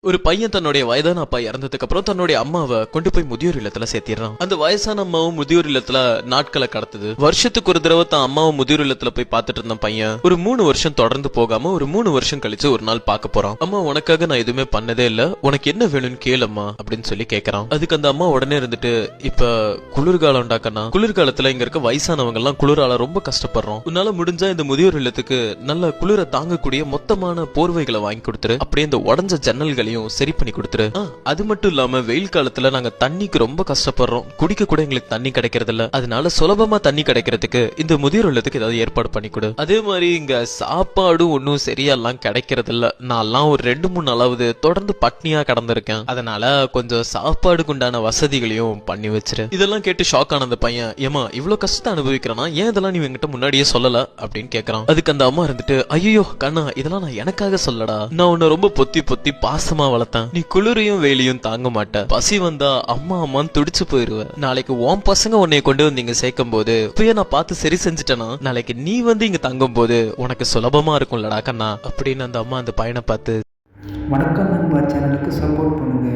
ஒரு பையன் தன்னுடைய வயதான அப்பா இறந்ததுக்கு அப்புறம் தன்னுடைய அம்மாவை கொண்டு போய் முதியோர் இல்லத்துல சேர்த்திடுறான். அந்த வயசான அம்மாவும் முதியோர் இல்லத்துல நாட்களை கடத்துது. வருஷத்துக்கு ஒரு தடவை தான் அம்மாவும் முதியோர் இல்லத்துல போய் பார்த்துட்டு இருந்த பையன் ஒரு 3 வருஷம் தொடர்ந்து போகாம ஒரு 3 வருஷம் கழிச்சு ஒரு நாள் பார்க்க போறான். அம்மா, உனக்காக நான் எதுவுமே பண்ணதே இல்ல, உனக்கு என்ன வேணும்னு கேளம்மா அப்படின்னு சொல்லி கேட்கறான். அதுக்கு அந்த அம்மா உடனே இருந்துட்டு, இப்ப குளிர்காலம் உண்டாக்கண்ணா, குளிர்காலத்துல இங்க இருக்க வயசானவங்க எல்லாம் குளிரால ரொம்ப கஷ்டப்படுறோம், உன்னால முடிஞ்சா இந்த முதியோர் இல்லத்துக்கு நல்ல குளிர தாங்கக்கூடிய மொத்தமான போர்வைகளை வாங்கி கொடுத்துரு, அப்படியே இந்த உடஞ்ச ஜன்னல்களையும் சரி பண்ணி கொடுத்துரு. அது மட்டும் இல்லாம வெயில் காலத்துல நாங்க தண்ணிக்கு ரொம்ப கஷ்டப்படுறோம், குடிக்க கூட எங்களுக்கு தண்ணி கிடைக்கிறது இல்ல, அதனால சுலபமா தண்ணி கிடைக்கிறதுக்கு இந்த முதியோர் இல்லத்துக்கு ஏதாவது ஏற்பாடு பண்ணி கொடு. அதே மாதிரி இங்க சாப்பாடும் ஒன்னும் சரியாலாம் கிடைக்கிறது இல்ல, நான்லாம் ஒரு 2-3 நாளாவது தொடர்ந்து பட்னியா கடந்திருக்கேன், அதனால கொஞ்சம் சாப்பாடுக்கு உண்டான வசதிகளையும் பண்ணி வச்சிரு. இதெல்லாம் கேட்டு ஷாக் ஆன அந்த பையன், ஏமா இவ்வளவு கஷ்டத்தை அனுபவிக்கிறானா, ஏன் இதெல்லாம் நீ என்கிட்ட முன்னாடியே சொல்லல அப்படின்னு கேக்குறான். அதுக்கு அந்த அம்மா இருந்துட்டு, ஐயோ கண்ணா, இதெல்லாம் நான் எனக்காக சொல்லடா, நான் உன்னை ரொம்ப பொத்தி பொத்தி பாசமா வளர்த்தேன், நீ குளிரையும் வெயிலையும் தாங்க மாட்ட, பசி வந்தா அம்மா அம்மான்னு துடிச்சு போயிருவ, நாளைக்கு உன் பசங்க உன்னை கொண்டு வந்து இங்க சேர்க்கும் போது இப்பயே நான் பார்த்து சரி செஞ்சுட்டேன்னா நாளைக்கு நீ வந்து இங்க தங்கும் போது உனக்கு சுலபமா இருக்கும்லடா கண்ணா அப்படின்னு அந்த அம்மா அந்த பையனை பார்த்து, வணக்கம் நண்பா சேனலுக்கு சப்போர்ட் பண்ணுங்க.